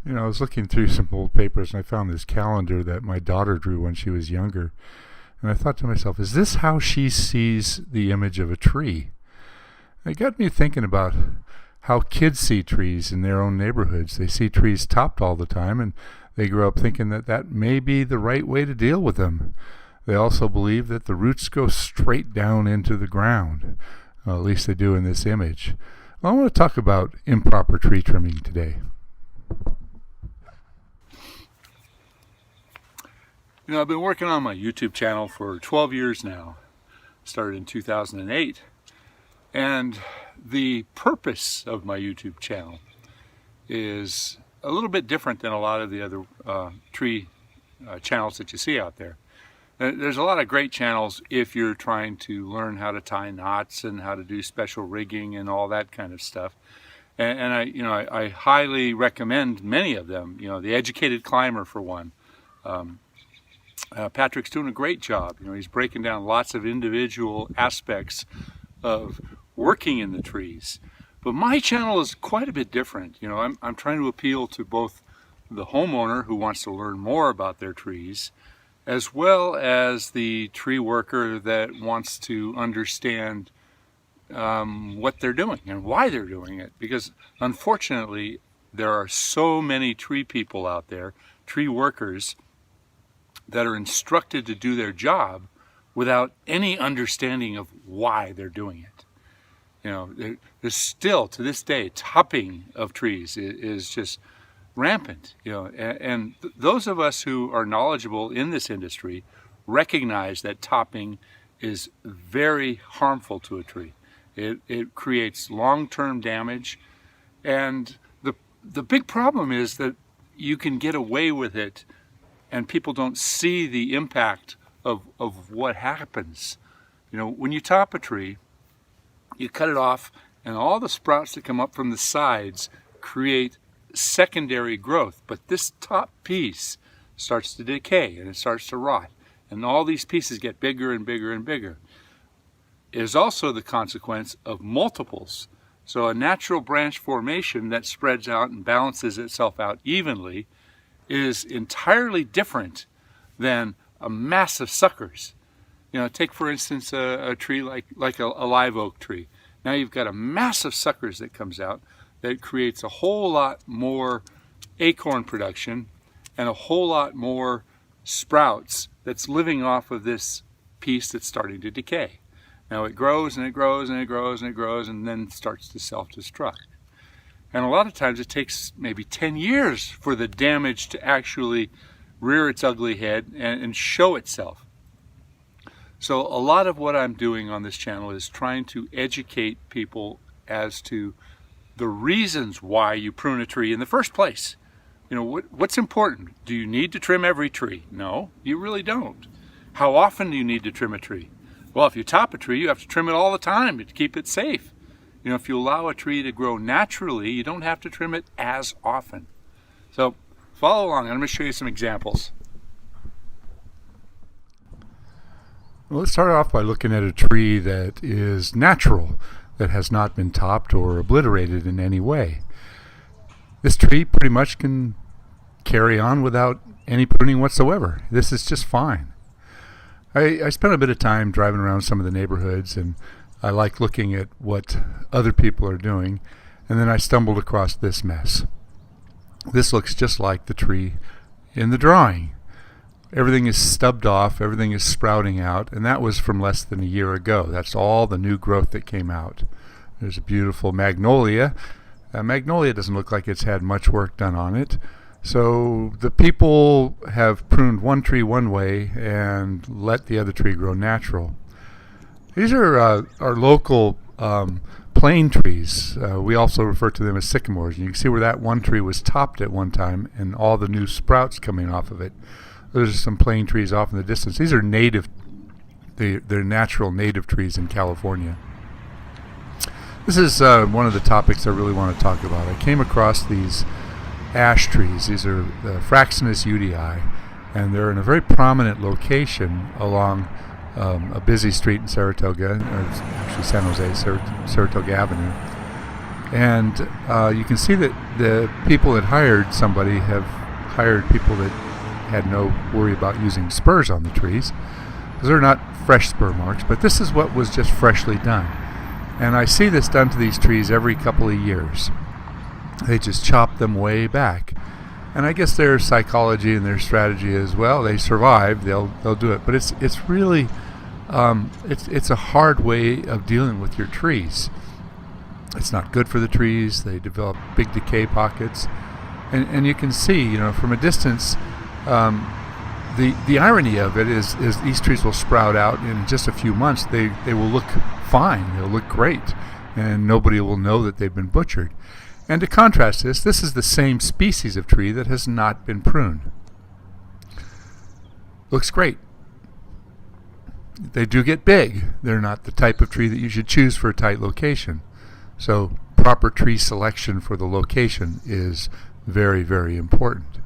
I was looking through some old papers and I found this calendar that my daughter drew when she was younger. And I thought to myself, is this how she sees the image of a tree? And it got me thinking about how kids see trees in their own neighborhoods. They see trees topped all the time, and they grow up thinking that that may be the right way to deal with them. They also believe that the roots go straight down into the ground. Well, at least they do in this image. Well, I want to talk about improper tree trimming today. I've been working on my YouTube channel for 12 years now. Started in 2008. And the purpose of my YouTube channel is a little bit different than a lot of the other tree channels that you see out there. There's a lot of great channels if you're trying to learn how to tie knots and how to do special rigging and all that kind of stuff. And I highly recommend many of them. The Educated Climber, for one. Patrick's doing a great job. He's breaking down lots of individual aspects of working in the trees. But my channel is quite a bit different. I'm trying to appeal to both the homeowner who wants to learn more about their trees, as well as the tree worker that wants to understand what they're doing and why they're doing it. Because unfortunately, there are so many tree people out there, tree workers, that are instructed to do their job without any understanding of why they're doing it. There's still, to this day, topping of trees is just rampant. And those of us who are knowledgeable in this industry recognize that topping is very harmful to a tree. It creates long-term damage, and the big problem is that you can get away with it and people don't see the impact of what happens. When you top a tree, you cut it off, and all the sprouts that come up from the sides create secondary growth. But this top piece starts to decay and it starts to rot. And all these pieces get bigger and bigger and bigger. It is also the consequence of multiples. So a natural branch formation that spreads out and balances itself out evenly is entirely different than a mass of suckers. Take for instance a tree like a live oak tree. Now you've got a mass of suckers that comes out that creates a whole lot more acorn production and a whole lot more sprouts that's living off of this piece that's starting to decay. Now it grows and it grows and it grows and it grows and then starts to self-destruct. And a lot of times it takes maybe 10 years for the damage to actually rear its ugly head and show itself. So a lot of what I'm doing on this channel is trying to educate people as to the reasons why you prune a tree in the first place. What's important? Do you need to trim every tree? No, you really don't. How often do you need to trim a tree? Well, if you top a tree, you have to trim it all the time to keep it safe. If you allow a tree to grow naturally, you don't have to trim it as often. So follow along. I'm going to show you some examples. Well, let's start off by looking at a tree that is natural, that has not been topped or obliterated in any way. This tree pretty much can carry on without any pruning whatsoever. This is just fine. I spent a bit of time driving around some of the neighborhoods, and I like looking at what other people are doing, and then I stumbled across this mess. This looks just like the tree in the drawing. Everything is stubbed off, everything is sprouting out, and that was from less than a year ago. That's all the new growth that came out. There's a beautiful magnolia. Magnolia doesn't look like it's had much work done on it. So the people have pruned one tree one way and let the other tree grow natural. These are our local plane trees. We also refer to them as sycamores. And you can see where that one tree was topped at one time and all the new sprouts coming off of it. There's some plane trees off in the distance. These are native, they're natural native trees in California. This is one of the topics I really want to talk about. I came across these ash trees. These are the Fraxinus udii, and they're in a very prominent location along a busy street in Saratoga, or actually San Jose, Saratoga Avenue. And you can see that the people that hired somebody have hired people that had no worry about using spurs on the trees, because they're not fresh spur marks, but this is what was just freshly done. And I see this done to these trees every couple of years. They just chop them way back. And I guess their psychology and their strategy is, well, they survive, they'll do it. But it's really it's a hard way of dealing with your trees. It's not good for the trees. They develop big decay pockets, and you can see, from a distance, the irony of it is these trees will sprout out in just a few months. They will look fine. They'll look great, and nobody will know that they've been butchered. And to contrast this is the same species of tree that has not been pruned. Looks great. They do get big. They're not the type of tree that you should choose for a tight location. So proper tree selection for the location is very, very important.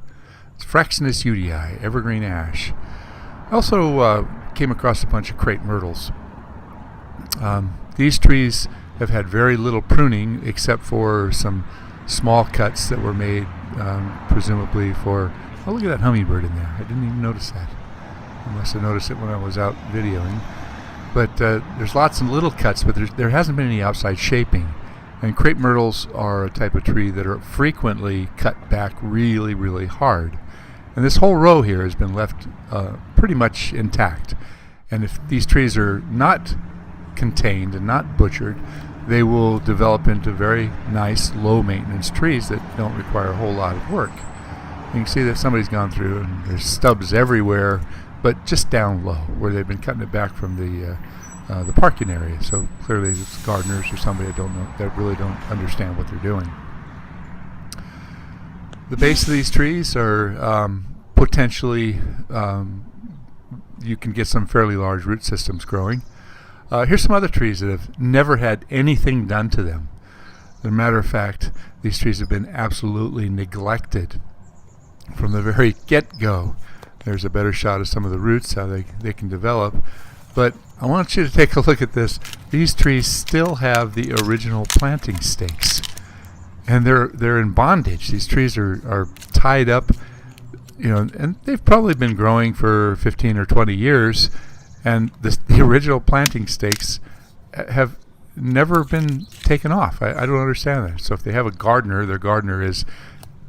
It's Fraxinus udii, evergreen ash. I also came across a bunch of crepe myrtles. These trees have had very little pruning except for some small cuts that were made presumably for... Oh, look at that hummingbird in there. I didn't even notice that. I must have noticed it when I was out videoing. But there's lots of little cuts, but there hasn't been any outside shaping. And crepe myrtles are a type of tree that are frequently cut back really, really hard. And this whole row here has been left pretty much intact. And if these trees are not contained and not butchered, they will develop into very nice, low-maintenance trees that don't require a whole lot of work. You can see that somebody's gone through, and there's stubs everywhere, but just down low, where they've been cutting it back from the parking area. So clearly it's gardeners or somebody that really don't understand what they're doing. The base of these trees are potentially, you can get some fairly large root systems growing. Here's some other trees that have never had anything done to them. As a matter of fact, these trees have been absolutely neglected from the very get-go. There's a better shot of some of the roots, how they can develop. But I want you to take a look at this. These trees still have the original planting stakes, and they're in bondage. These trees are tied up, and they've probably been growing for 15 or 20 years, and the original planting stakes have never been taken off. I don't understand that. So if they have a gardener, their gardener is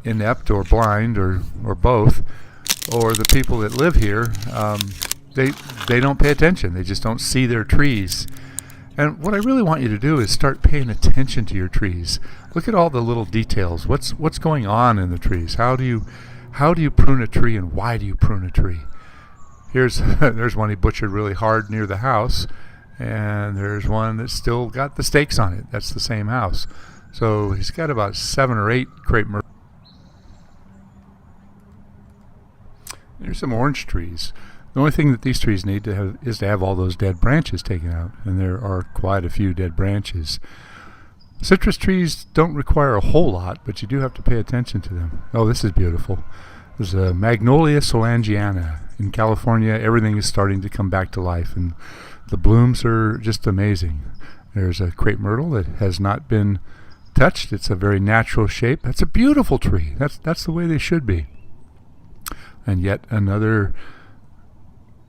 inept or blind or both, or the people that live here, they don't pay attention. They just don't see their trees. And what I really want you to do is start paying attention to your trees. Look at all the little details. What's going on in the trees? How do you prune a tree, and why do you prune a tree? There's one he butchered really hard near the house, and there's one that's still got the stakes on it. That's the same house. So he's got about 7 or 8 crepe myrtles. There's some orange trees. The only thing that these trees need to have is to have all those dead branches taken out, and there are quite a few dead branches. Citrus trees don't require a whole lot, but you do have to pay attention to them. Oh, this is beautiful. There's a Magnolia solangiana. In California, everything is starting to come back to life, and the blooms are just amazing. There's a crepe myrtle that has not been touched. It's a very natural shape. That's a beautiful tree. That's the way they should be. And yet another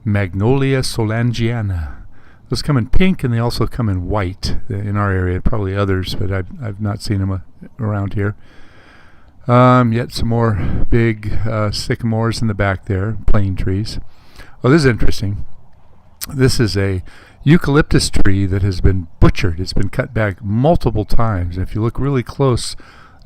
Magnolia solangiana. Those come in pink, and they also come in white in our area. Probably others, but I've not seen them around here. Yet some more big sycamores in the back there, plane trees. Oh, this is interesting. This is a eucalyptus tree that has been butchered. It's been cut back multiple times. And if you look really close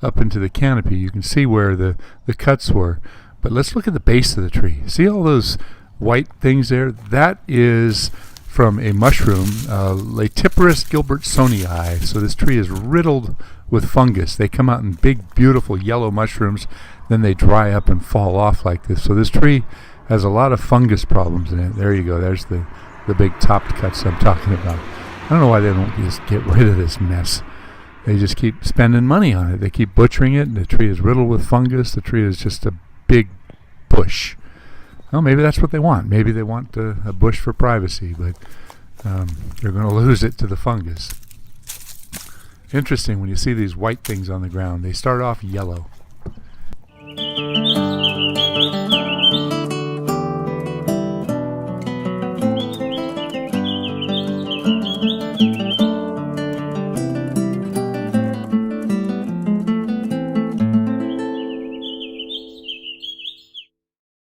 up into the canopy, you can see where the cuts were. But let's look at the base of the tree. See all those white things there? That is from a mushroom, Latiparus gilbertsonii. So this tree is riddled with fungus. They come out in big, beautiful yellow mushrooms, then they dry up and fall off like this. So this tree has a lot of fungus problems in it. There you go. There's the big topped cuts I'm talking about. I don't know why they don't just get rid of this mess. They just keep spending money on it. They keep butchering it, and the tree is riddled with fungus. The tree is just a big bush. Well, maybe that's what they want. Maybe they want a bush for privacy, but they're going to lose it to the fungus. Interesting when you see these white things on the ground. They start off yellow.